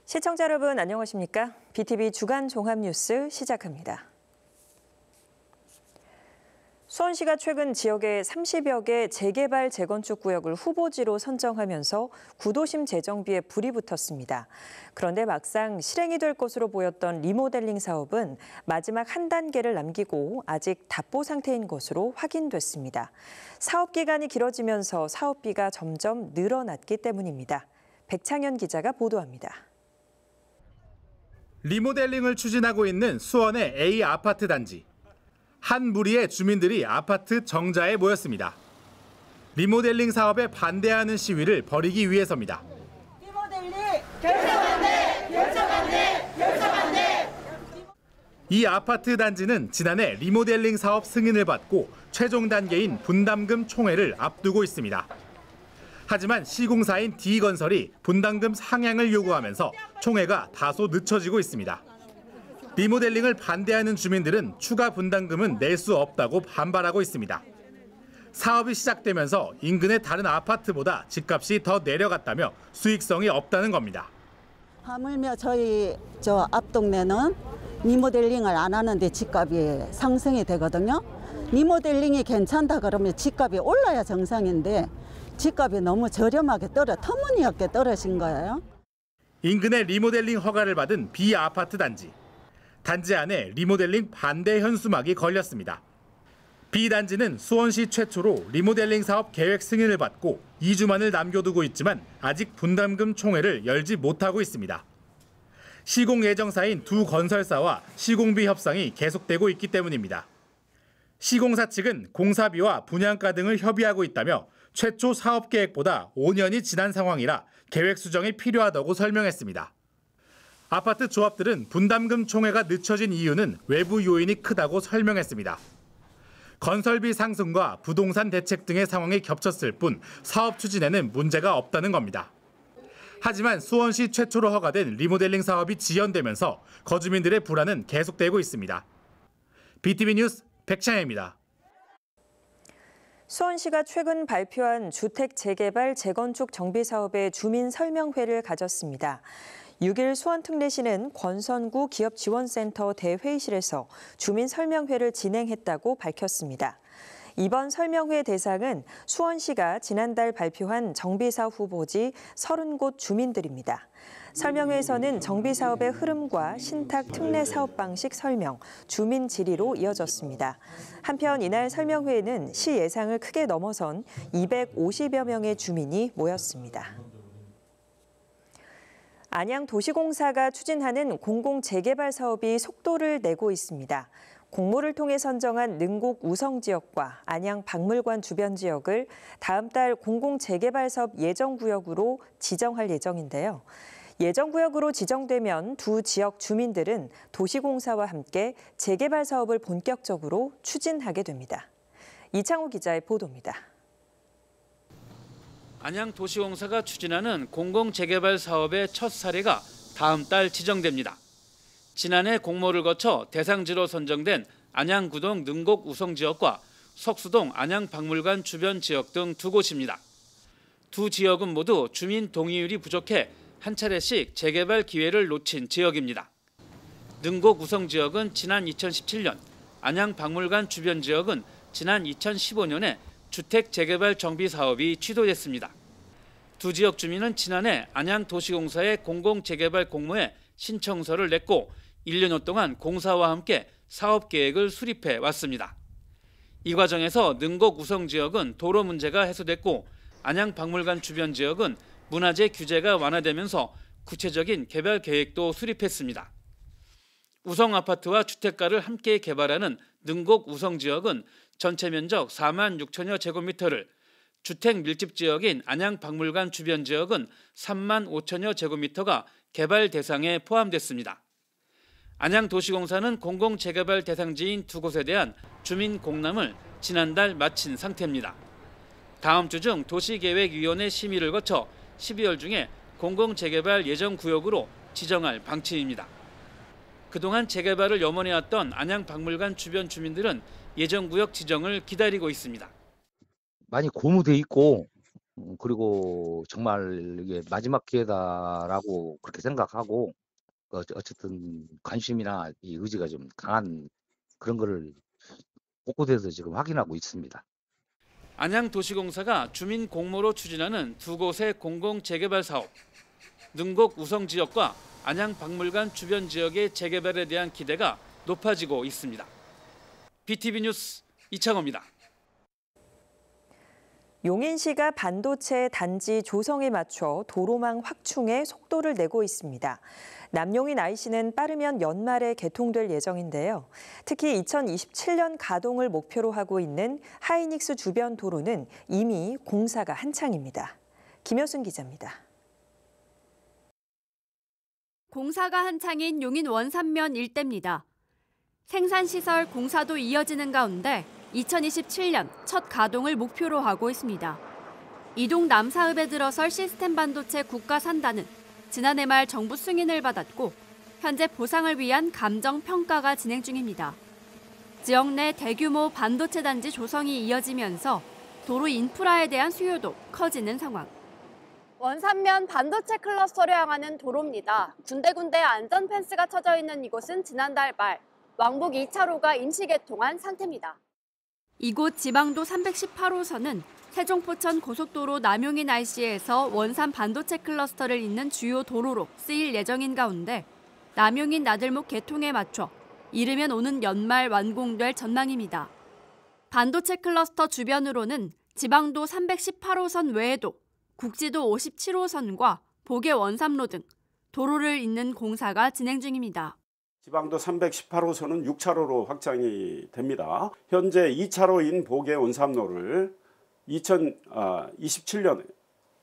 시청자 여러분 안녕하십니까? BTV 주간 종합뉴스 시작합니다. 수원시가 최근 지역의 30여 개 재개발 재건축 구역을 후보지로 선정하면서 구도심 재정비에 불이 붙었습니다. 그런데 막상 실행이 될 것으로 보였던 리모델링 사업은 마지막 한 단계를 남기고 아직 답보 상태인 것으로 확인됐습니다. 사업 기간이 길어지면서 사업비가 점점 늘어났기 때문입니다. 백창현 기자가 보도합니다. 리모델링을 추진하고 있는 수원의 A 아파트 단지. 한 무리의 주민들이 아파트 정자에 모였습니다. 리모델링 사업에 반대하는 시위를 벌이기 위해서입니다. 리모델링 결정한대, 결정한대, 결정한대. 이 아파트 단지는 지난해 리모델링 사업 승인을 받고 최종 단계인 분담금 총회를 앞두고 있습니다. 하지만 시공사인 D건설이 분담금 상향을 요구하면서 총회가 다소 늦춰지고 있습니다. 리모델링을 반대하는 주민들은 추가 분담금은 낼 수 없다고 반발하고 있습니다. 사업이 시작되면서 인근의 다른 아파트보다 집값이 더 내려갔다며 수익성이 없다는 겁니다. 하물며 저희 앞 동네는 리모델링을 안 하는데 집값이 상승이 되거든요. 리모델링이 괜찮다 그러면 집값이 올라야 정상인데 집값이 너무 저렴하게 터무니없게 떨어진 거예요. 인근의 리모델링 허가를 받은 B 아파트 단지. 단지 안에 리모델링 반대 현수막이 걸렸습니다. B 단지는 수원시 최초로 리모델링 사업 계획 승인을 받고 2주만을 남겨두고 있지만 아직 분담금 총회를 열지 못하고 있습니다. 시공 예정사인 두 건설사와 시공비 협상이 계속되고 있기 때문입니다. 시공사 측은 공사비와 분양가 등을 협의하고 있다며 최초 사업 계획보다 5년이 지난 상황이라 계획 수정이 필요하다고 설명했습니다. 아파트 조합들은 분담금 총회가 늦춰진 이유는 외부 요인이 크다고 설명했습니다. 건설비 상승과 부동산 대책 등의 상황이 겹쳤을 뿐 사업 추진에는 문제가 없다는 겁니다. 하지만 수원시 최초로 허가된 리모델링 사업이 지연되면서 거주민들의 불안은 계속되고 있습니다. BTV 뉴스 백창현입니다. 수원시가 최근 발표한 주택 재개발 재건축 정비 사업의 주민 설명회를 가졌습니다. 6일 수원특례시는 권선구 기업지원센터 대회의실에서 주민 설명회를 진행했다고 밝혔습니다. 이번 설명회 대상은 수원시가 지난달 발표한 정비사업 후보지 30곳 주민들입니다. 설명회에서는 정비사업의 흐름과 신탁 특례 사업 방식 설명, 주민 질의로 이어졌습니다. 한편 이날 설명회에는 시 예상을 크게 넘어선 250여 명의 주민이 모였습니다. 안양도시공사가 추진하는 공공재개발 사업이 속도를 내고 있습니다. 공모를 통해 선정한 능곡 우성지역과 안양박물관 주변 지역을 다음 달 공공재개발 사업 예정구역으로 지정할 예정인데요. 예정구역으로 지정되면 두 지역 주민들은 도시공사와 함께 재개발 사업을 본격적으로 추진하게 됩니다. 이창호 기자의 보도입니다. 안양도시공사가 추진하는 공공재개발 사업의 첫 사례가 다음 달 지정됩니다. 지난해 공모를 거쳐 대상지로 선정된 안양구동 능곡 우성지역과 석수동 안양박물관 주변 지역 등 두 곳입니다. 두 지역은 모두 주민 동의율이 부족해 한 차례씩 재개발 기회를 놓친 지역입니다. 능곡 우성지역은 지난 2017년, 안양박물관 주변 지역은 지난 2015년에 주택 재개발 정비 사업이 취소됐습니다. 두 지역 주민은 지난해 안양도시공사의 공공재개발 공모에 신청서를 냈고 1년여 동안 공사와 함께 사업 계획을 수립해 왔습니다. 이 과정에서 능곡 우성 지역은 도로 문제가 해소됐고 안양박물관 주변 지역은 문화재 규제가 완화되면서 구체적인 개발 계획도 수립했습니다. 우성 아파트와 주택가를 함께 개발하는 능곡 우성 지역은 전체 면적 4만 6천여 제곱미터를, 주택 밀집 지역인 안양박물관 주변 지역은 3만 5천여 제곱미터가 개발 대상에 포함됐습니다. 안양도시공사는 공공재개발 대상지인 두 곳에 대한 주민 공람을 지난달 마친 상태입니다. 다음 주 중 도시계획위원회 심의를 거쳐 12월 중에 공공재개발 예정구역으로 지정할 방침입니다. 그동안 재개발을 염원해왔던 안양박물관 주변 주민들은 예정구역 지정을 기다리고 있습니다. 많이 고무돼 있고 그리고 정말 이게 마지막 기회다라고 그렇게 생각하고 어쨌든 관심이나 이 의지가 좀 강한 그런 거를 곳곳에서 지금 확인하고 있습니다. 안양도시공사가 주민 공모로 추진하는 두 곳의 공공재개발 사업, 능곡 우성지역과 안양박물관 주변 지역의 재개발에 대한 기대가 높아지고 있습니다. BTV 뉴스 이창호입니다. 용인시가 반도체 단지 조성에 맞춰 도로망 확충에 속도를 내고 있습니다. 남용인 IC는 빠르면 연말에 개통될 예정인데요. 특히 2027년 가동을 목표로 하고 있는 하이닉스 주변 도로는 이미 공사가 한창입니다. 김효순 기자입니다. 공사가 한창인 용인 원산면 일대입니다. 생산시설 공사도 이어지는 가운데 2027년 첫 가동을 목표로 하고 있습니다. 이동 남사읍에 들어설 시스템 반도체 국가산단은 지난해 말 정부 승인을 받았고 현재 보상을 위한 감정평가가 진행 중입니다. 지역 내 대규모 반도체 단지 조성이 이어지면서 도로 인프라에 대한 수요도 커지는 상황. 원산면 반도체 클러스터를 향하는 도로입니다. 군데군데 안전 펜스가 쳐져 있는 이곳은 지난달 말 왕복 2차로가 임시 개통한 상태입니다. 이곳 지방도 318호선은 세종포천 고속도로 남용인 IC에서 원산 반도체 클러스터를 잇는 주요 도로로 쓰일 예정인 가운데 남용인 나들목 개통에 맞춰 이르면 오는 연말 완공될 전망입니다. 반도체 클러스터 주변으로는 지방도 318호선 외에도 국지도 57호선과 보계 원삼로 등 도로를 잇는 공사가 진행 중입니다. 지방도 318호선은 6차로로 확장이 됩니다. 현재 2차로인 보계 원삼로를 2027년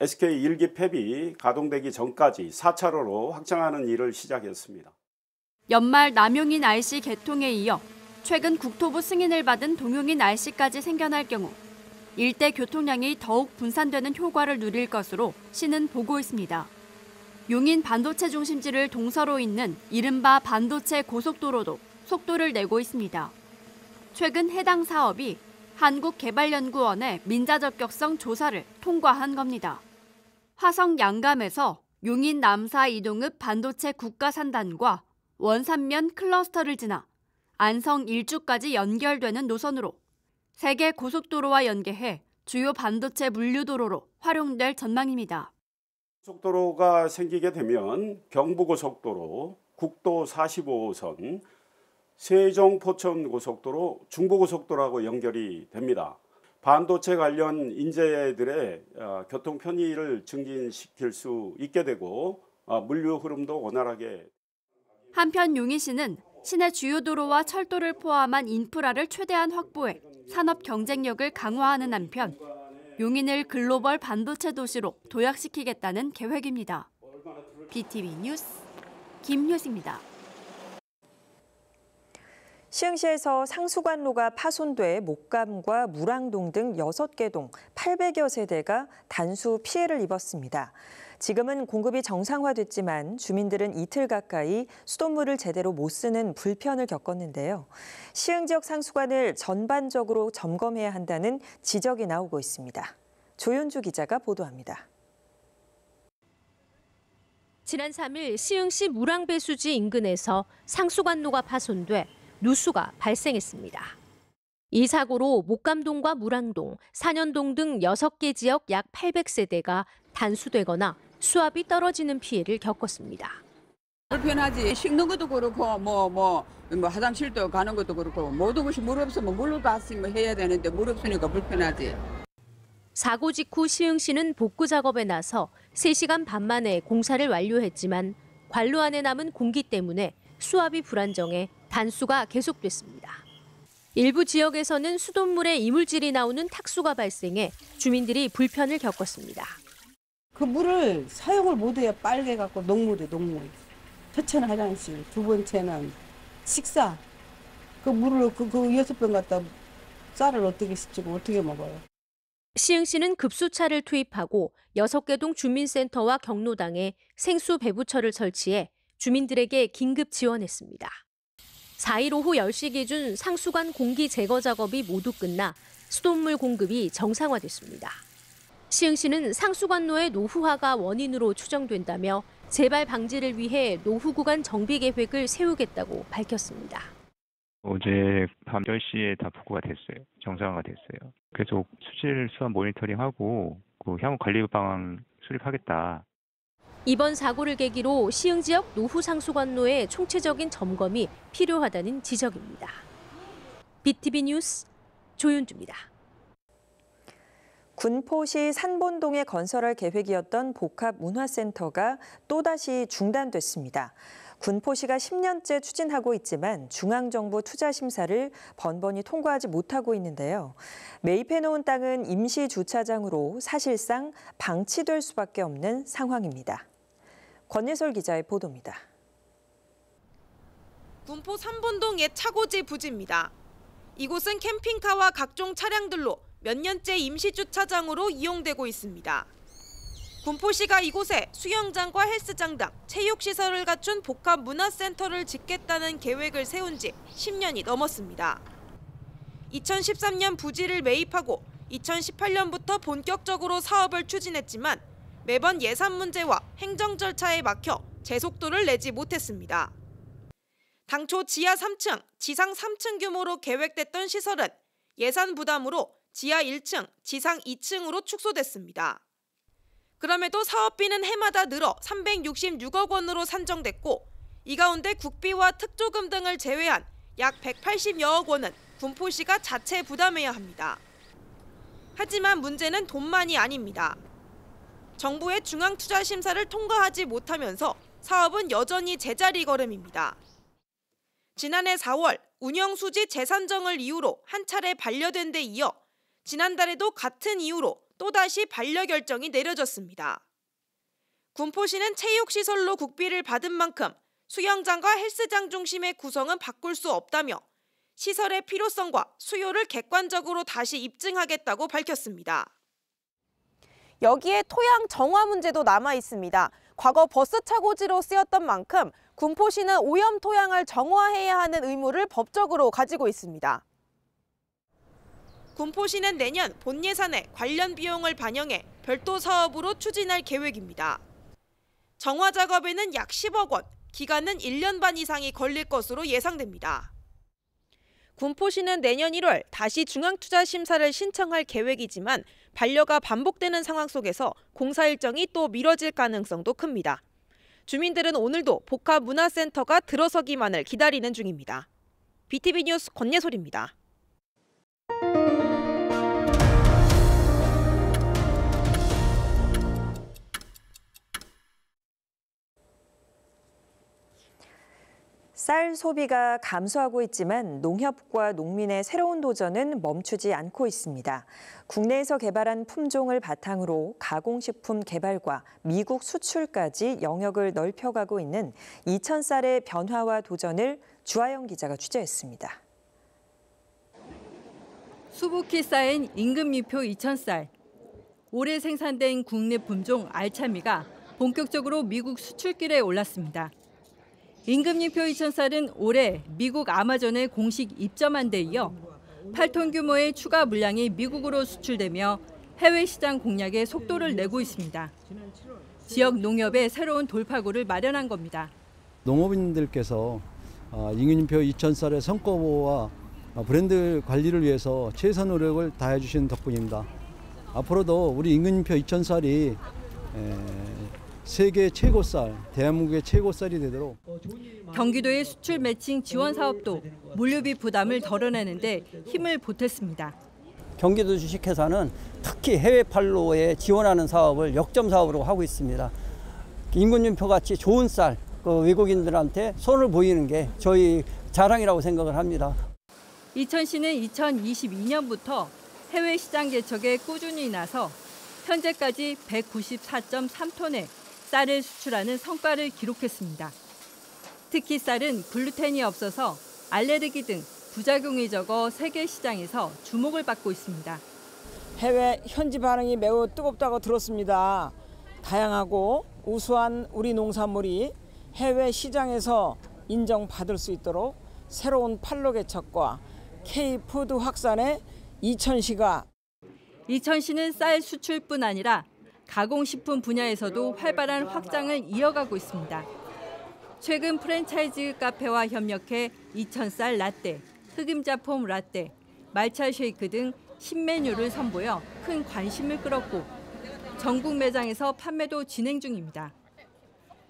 SK 1기 팹이 가동되기 전까지 4차로로 확장하는 일을 시작했습니다. 연말 남용인 IC 개통에 이어 최근 국토부 승인을 받은 동용인 IC까지 생겨날 경우 일대 교통량이 더욱 분산되는 효과를 누릴 것으로 시는 보고 있습니다. 용인 반도체 중심지를 동서로 잇는 이른바 반도체 고속도로도 속도를 내고 있습니다. 최근 해당 사업이 한국개발연구원의 민자적격성 조사를 통과한 겁니다. 화성 양감에서 용인 남사 이동읍 반도체 국가산단과 원산면 클러스터를 지나 안성 일주까지 연결되는 노선으로 세계 고속도로와 연계해 주요 반도체 물류도로로 활용될 전망입니다. 고속도로가 생기게 되면 경부고속도로, 국도 45호선, 세종-포천-고속도로, 중부고속도로하고 연결이 됩니다. 반도체 관련 인재들의 교통 편의를 증진시킬 수 있게 되고 물류 흐름도 원활하게. 한편 용인시는 시내 주요 도로와 철도를 포함한 인프라를 최대한 확보해 산업 경쟁력을 강화하는 한편 용인을 글로벌 반도체 도시로 도약시키겠다는 계획입니다. BTV 뉴스 김효수입니다. 시흥시에서 상수관로가 파손돼 목감과 무랑동 등 6개 동 800여 세대가 단수 피해를 입었습니다. 지금은 공급이 정상화됐지만 주민들은 이틀 가까이 수돗물을 제대로 못 쓰는 불편을 겪었는데요. 시흥 지역 상수관을 전반적으로 점검해야 한다는 지적이 나오고 있습니다. 조윤주 기자가 보도합니다. 지난 3일 시흥시 무랑배수지 인근에서 상수관로가 파손돼 누수가 발생했습니다. 이 사고로 목감동과 무랑동, 산현동 등 6개 지역 약 800세대가 단수되거나 수압이 떨어지는 피해를 겪었습니다. 불편하지. 씻는 것도 그렇고 뭐 화장실도 가는 것도 그렇고 모든 것이 물 없으면 물로 봤으면 해야 되는데 물 없으니까 불편하지. 사고 직후 시흥시는 복구 작업에 나서 3시간 반 만에 공사를 완료했지만 관로 안에 남은 공기 때문에 수압이 불안정해 단수가 계속됐습니다. 일부 지역에서는 수돗물에 이물질이 나오는 탁수가 발생해 주민들이 불편을 겪었습니다. 그 물을 사용을 못해야 빨개갖고 녹물이. 첫째는 화장실, 두 번째는 식사. 그 물을 그 6병 갖다 쌀을 어떻게 씻고 어떻게 먹어요. 시흥시는 급수차를 투입하고 6개 동 주민센터와 경로당에 생수 배부처를 설치해 주민들에게 긴급 지원했습니다. 4일 오후 10시 기준 상수관 공기 제거 작업이 모두 끝나 수돗물 공급이 정상화됐습니다. 시흥시는 상수관로의 노후화가 원인으로 추정된다며 재발 방지를 위해 노후 구간 정비 계획을 세우겠다고 밝혔습니다. 어제 밤 10시에 다 복구가 됐어요. 정상화가 됐어요. 계속 수질 수압 모니터링하고 향후 관리 방안 수립하겠다. 이번 사고를 계기로 시흥 지역 노후 상수관로의 총체적인 점검이 필요하다는 지적입니다. BTV 뉴스 조윤주입니다. 군포시 산본동에 건설할 계획이었던 복합문화센터가 또다시 중단됐습니다. 군포시가 10년째 추진하고 있지만 중앙정부 투자심사를 번번이 통과하지 못하고 있는데요. 매입해놓은 땅은 임시주차장으로 사실상 방치될 수밖에 없는 상황입니다. 권예솔 기자의 보도입니다. 군포 산본동 옛 차고지 부지입니다. 이곳은 캠핑카와 각종 차량들로 몇 년째 임시주차장으로 이용되고 있습니다. 군포시가 이곳에 수영장과 헬스장 등 체육시설을 갖춘 복합문화센터를 짓겠다는 계획을 세운 지 10년이 넘었습니다. 2013년 부지를 매입하고 2018년부터 본격적으로 사업을 추진했지만 매번 예산 문제와 행정 절차에 막혀 제속도를 내지 못했습니다. 당초 지하 3층, 지상 3층 규모로 계획됐던 시설은 예산 부담으로 지하 1층, 지상 2층으로 축소됐습니다. 그럼에도 사업비는 해마다 늘어 366억 원으로 산정됐고 이 가운데 국비와 특조금 등을 제외한 약 180여억 원은 군포시가 자체 부담해야 합니다. 하지만 문제는 돈만이 아닙니다. 정부의 중앙투자심사를 통과하지 못하면서 사업은 여전히 제자리 걸음입니다. 지난해 4월 운영수지 재산정을 이유로 한 차례 반려된 데 이어 지난달에도 같은 이유로 또다시 반려 결정이 내려졌습니다. 군포시는 체육시설로 국비를 받은 만큼 수영장과 헬스장 중심의 구성은 바꿀 수 없다며 시설의 필요성과 수요를 객관적으로 다시 입증하겠다고 밝혔습니다. 여기에 토양 정화 문제도 남아 있습니다. 과거 버스 차고지로 쓰였던 만큼 군포시는 오염 토양을 정화해야 하는 의무를 법적으로 가지고 있습니다. 군포시는 내년 본 예산에 관련 비용을 반영해 별도 사업으로 추진할 계획입니다. 정화 작업에는 약 10억 원, 기간은 1년 반 이상이 걸릴 것으로 예상됩니다. 군포시는 내년 1월 다시 중앙투자심사를 신청할 계획이지만 반려가 반복되는 상황 속에서 공사 일정이 또 미뤄질 가능성도 큽니다. 주민들은 오늘도 복합문화센터가 들어서기만을 기다리는 중입니다. BTV 뉴스 권예솔입니다. 쌀 소비가 감소하고 있지만 농협과 농민의 새로운 도전은 멈추지 않고 있습니다. 국내에서 개발한 품종을 바탕으로 가공식품 개발과 미국 수출까지 영역을 넓혀가고 있는 이천쌀의 변화와 도전을 주하영 기자가 취재했습니다. 수북히 쌓인 임금유표 이천쌀. 올해 생산된 국내 품종 알차미가 본격적으로 미국 수출길에 올랐습니다. 임금유표 이천쌀은 올해 미국 아마존에 공식 입점한 데 이어 8톤 규모의 추가 물량이 미국으로 수출되며 해외 시장 공략에 속도를 내고 있습니다. 지역 농협의 새로운 돌파구를 마련한 겁니다. 농업인들께서 임금유표 이천쌀의 성과와 브랜드 관리를 위해서 최선 노력을 다해 주시는 덕분입니다. 앞으로도 우리 임금유표 이천쌀이 세계 최고 쌀, 대한민국의 최고 쌀이 되도록. 경기도의 수출 매칭 지원 사업도 물류비 부담을 덜어내는데 힘을 보탰습니다. 경기도 주식회사는 특히 해외 판로에 지원하는 사업을 역점 사업으로 하고 있습니다. 임금유표 같이 좋은 쌀, 외국인들한테 손을 보이는 게 저희 자랑이라고 생각을 합니다. 이천시는 2022년부터 해외 시장 개척에 꾸준히 나서 현재까지 194.3톤의 쌀을 수출하는 성과를 기록했습니다. 특히 쌀은 글루텐이 없어서 알레르기 등 부작용이 적어 세계 시장에서 주목을 받고 있습니다. 해외 현지 반응이 매우 뜨겁다고 들었습니다. 다양하고 우수한 우리 농산물이 해외 시장에서 인정받을 수 있도록 새로운 판로 개척과 K푸드 확산에 이천시가 이천시는 쌀 수출뿐 아니라 가공식품 분야에서도 활발한 확장을 이어가고 있습니다. 최근 프랜차이즈 카페와 협력해 이천쌀 라떼, 흑임자 폼 라떼, 말차 쉐이크 등 신메뉴를 선보여 큰 관심을 끌었고 전국 매장에서 판매도 진행 중입니다.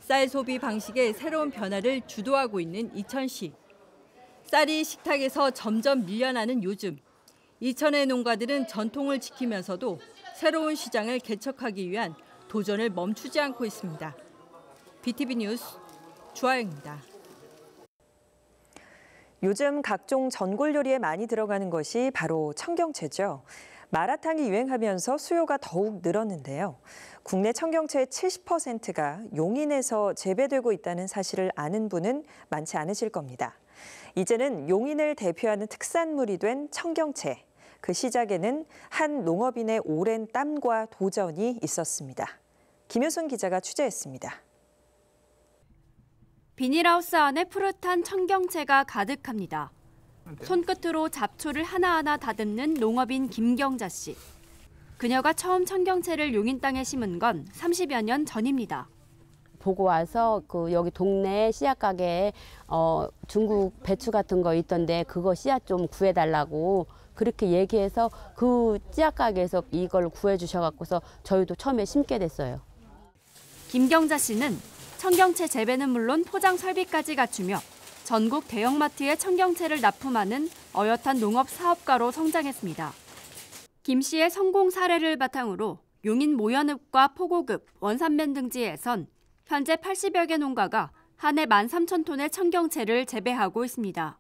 쌀 소비 방식의 새로운 변화를 주도하고 있는 이천시. 쌀이 식탁에서 점점 밀려나는 요즘, 이천의 농가들은 전통을 지키면서도 새로운 시장을 개척하기 위한 도전을 멈추지 않고 있습니다. BTV 뉴스 주아영입니다. 요즘 각종 전골 요리에 많이 들어가는 것이 바로 청경채죠. 마라탕이 유행하면서 수요가 더욱 늘었는데요. 국내 청경채의 70%가 용인에서 재배되고 있다는 사실을 아는 분은 많지 않으실 겁니다. 이제는 용인을 대표하는 특산물이 된 청경채. 그 시작에는 한 농업인의 오랜 땀과 도전이 있었습니다. 김효선 기자가 취재했습니다. 비닐하우스 안에 푸릇한 청경채가 가득합니다. 손끝으로 잡초를 하나하나 다듬는 농업인 김경자 씨. 그녀가 처음 청경채를 용인 땅에 심은 건 30여 년 전입니다. 보고 와서 여기 동네 씨앗 가게에 중국 배추 같은 거 있던데 그거 씨앗 좀 구해달라고 그렇게 얘기해서 그 씨앗 가게에서 이걸 구해주셔갖고서 저희도 처음에 심게 됐어요. 김경자 씨는 청경채 재배는 물론 포장 설비까지 갖추며 전국 대형마트에 청경채를 납품하는 어엿한 농업 사업가로 성장했습니다. 김 씨의 성공 사례를 바탕으로 용인 모연읍과 포고급, 원산면 등지에선 현재 80여 개 농가가 한 해 13,000톤의 청경채를 재배하고 있습니다.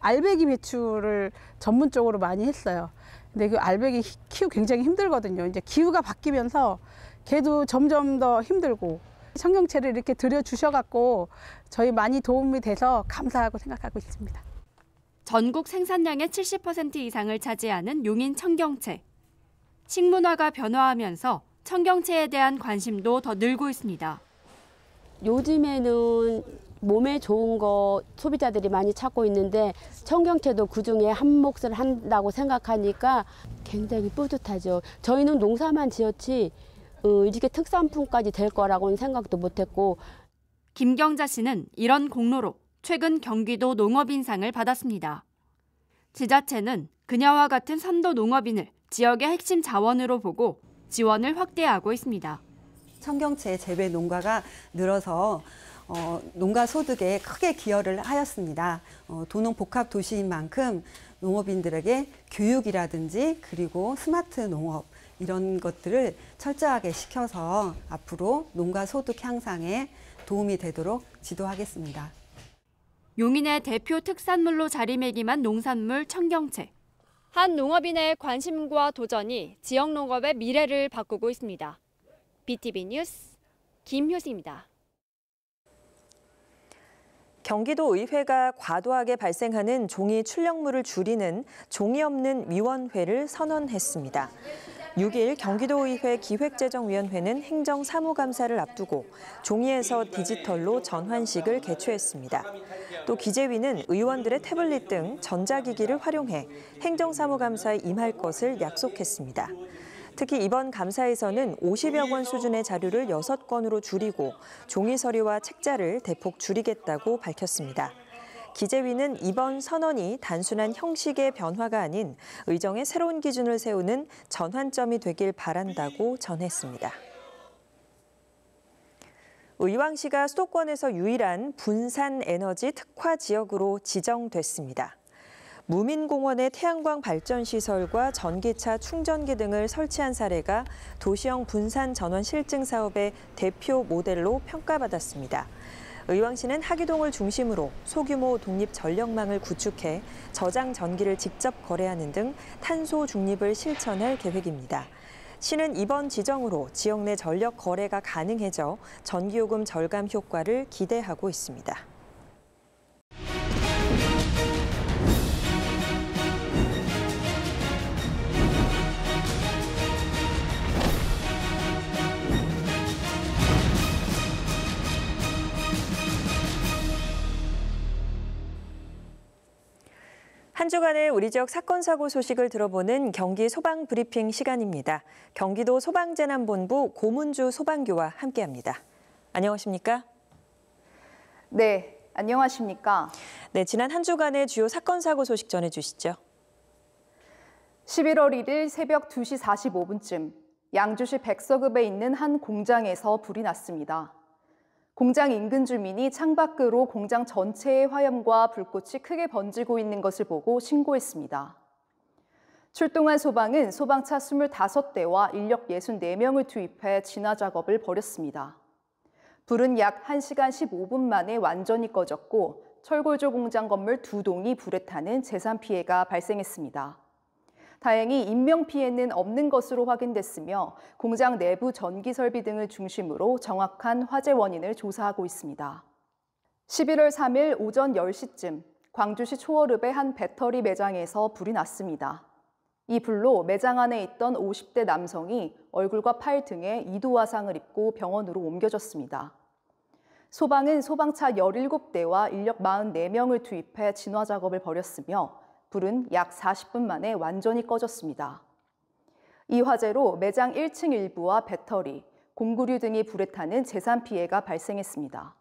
알배기 배추를 전문적으로 많이 했어요. 근데 그 알배기 키우기 굉장히 힘들거든요. 이제 기후가 바뀌면서 걔도 점점 더 힘들고 청경채를 이렇게 들여주셔갖고 저희 많이 도움이 돼서 감사하고 생각하고 있습니다. 전국 생산량의 70% 이상을 차지하는 용인 청경채. 식문화가 변화하면서 청경채에 대한 관심도 더 늘고 있습니다. 요즘에는 몸에 좋은 거 소비자들이 많이 찾고 있는데 청경채도 그중에 한 몫을 한다고 생각하니까 굉장히 뿌듯하죠. 저희는 농사만 지었지 이렇게 특산품까지 될 거라고는 생각도 못했고. 김경자 씨는 이런 공로로 최근 경기도 농업인상을 받았습니다. 지자체는 그녀와 같은 선도 농업인을 지역의 핵심 자원으로 보고 지원을 확대하고 있습니다. 청경채 재배 농가가 늘어서 농가 소득에 크게 기여를 하였습니다. 도농복합 도시인 만큼 농업인들에게 교육이라든지 그리고 스마트 농업 이런 것들을 철저하게 시켜서 앞으로 농가 소득 향상에 도움이 되도록 지도하겠습니다. 용인의 대표 특산물로 자리매김한 농산물 청경채. 한 농업인의 관심과 도전이 지역 농업의 미래를 바꾸고 있습니다. BTV 뉴스 김효수입니다. 경기도 의회가 과도하게 발생하는 종이 출력물을 줄이는 종이 없는 위원회를 선언했습니다. 6일 경기도의회 기획재정위원회는 행정사무감사를 앞두고 종이에서 디지털로 전환식을 개최했습니다. 또 기재위는 의원들의 태블릿 등 전자기기를 활용해 행정사무감사에 임할 것을 약속했습니다. 특히 이번 감사에서는 50여 권 수준의 자료를 6건으로 줄이고 종이 서류와 책자를 대폭 줄이겠다고 밝혔습니다. 기재위는 이번 선언이 단순한 형식의 변화가 아닌 의정의 새로운 기준을 세우는 전환점이 되길 바란다고 전했습니다. 의왕시가 수도권에서 유일한 분산 에너지 특화 지역으로 지정됐습니다. 무민공원의 태양광 발전 시설과 전기차 충전기 등을 설치한 사례가 도시형 분산 전원 실증 사업의 대표 모델로 평가받았습니다. 의왕시는 하기동을 중심으로 소규모 독립 전력망을 구축해 저장 전기를 직접 거래하는 등 탄소 중립을 실천할 계획입니다. 시는 이번 지정으로 지역 내 전력 거래가 가능해져 전기요금 절감 효과를 기대하고 있습니다. 한 주간의 우리 지역 사건 사고 소식을 들어보는 경기 소방 브리핑 시간입니다. 경기도 소방재난본부 고문주 소방교와 함께합니다. 안녕하십니까? 네, 안녕하십니까? 네, 지난 한 주간의 주요 사건 사고 소식 전해주시죠. 11월 1일 새벽 2시 45분쯤 양주시 백서급에 있는 한 공장에서 불이 났습니다. 공장 인근 주민이 창밖으로 공장 전체의 화염과 불꽃이 크게 번지고 있는 것을 보고 신고했습니다. 출동한 소방은 소방차 25대와 인력 64명을 투입해 진화 작업을 벌였습니다. 불은 약 1시간 15분 만에 완전히 꺼졌고 철골조 공장 건물 2동이 불에 타는 재산 피해가 발생했습니다. 다행히 인명 피해는 없는 것으로 확인됐으며 공장 내부 전기 설비 등을 중심으로 정확한 화재 원인을 조사하고 있습니다. 11월 3일 오전 10시쯤 광주시 초월읍의 한 배터리 매장에서 불이 났습니다. 이 불로 매장 안에 있던 50대 남성이 얼굴과 팔 등에 2도 화상을 입고 병원으로 옮겨졌습니다. 소방은 소방차 17대와 인력 44명을 투입해 진화 작업을 벌였으며 불은 약 40분 만에 완전히 꺼졌습니다. 이 화재로 매장 1층 일부와 배터리, 공구류 등이 불에 타는 재산 피해가 발생했습니다.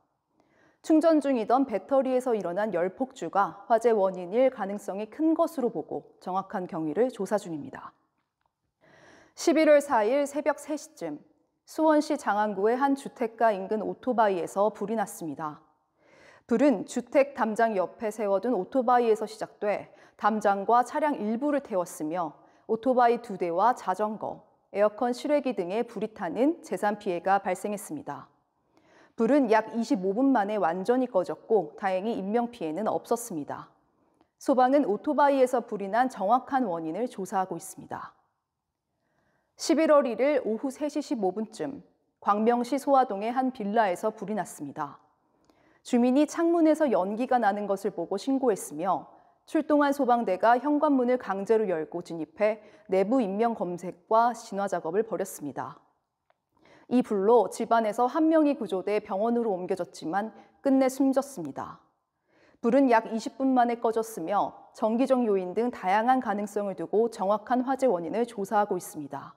충전 중이던 배터리에서 일어난 열폭주가 화재 원인일 가능성이 큰 것으로 보고 정확한 경위를 조사 중입니다. 11월 4일 새벽 3시쯤 수원시 장안구의 한 주택가 인근 오토바이에서 불이 났습니다. 불은 주택 담장 옆에 세워둔 오토바이에서 시작돼 담장과 차량 일부를 태웠으며 오토바이 2대와 자전거, 에어컨 실외기 등에 불이 타는 재산 피해가 발생했습니다. 불은 약 25분 만에 완전히 꺼졌고 다행히 인명 피해는 없었습니다. 소방은 오토바이에서 불이 난 정확한 원인을 조사하고 있습니다. 11월 1일 오후 3시 15분쯤 광명시 소화동의 한 빌라에서 불이 났습니다. 주민이 창문에서 연기가 나는 것을 보고 신고했으며 출동한 소방대가 현관문을 강제로 열고 진입해 내부 인명 검색과 진화 작업을 벌였습니다. 이 불로 집안에서 한 명이 구조돼 병원으로 옮겨졌지만 끝내 숨졌습니다. 불은 약 20분 만에 꺼졌으며 정기적 요인 등 다양한 가능성을 두고 정확한 화재 원인을 조사하고 있습니다.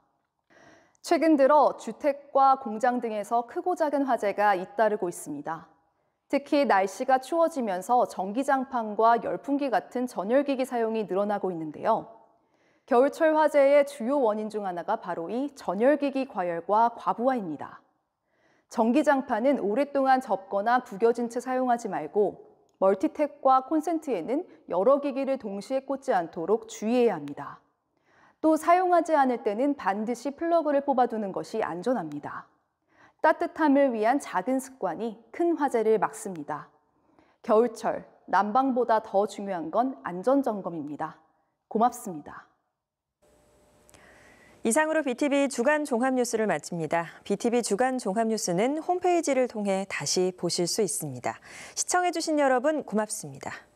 최근 들어 주택과 공장 등에서 크고 작은 화재가 잇따르고 있습니다. 특히 날씨가 추워지면서 전기장판과 열풍기 같은 전열기기 사용이 늘어나고 있는데요. 겨울철 화재의 주요 원인 중 하나가 바로 이 전열기기 과열과 과부하입니다. 전기장판은 오랫동안 접거나 구겨진 채 사용하지 말고 멀티탭과 콘센트에는 여러 기기를 동시에 꽂지 않도록 주의해야 합니다. 또 사용하지 않을 때는 반드시 플러그를 뽑아두는 것이 안전합니다. 따뜻함을 위한 작은 습관이 큰 화재를 막습니다. 겨울철, 난방보다 더 중요한 건 안전점검입니다. 고맙습니다. 이상으로 BTV 주간 종합뉴스를 마칩니다. BTV 주간 종합뉴스는 홈페이지를 통해 다시 보실 수 있습니다. 시청해주신 여러분 고맙습니다.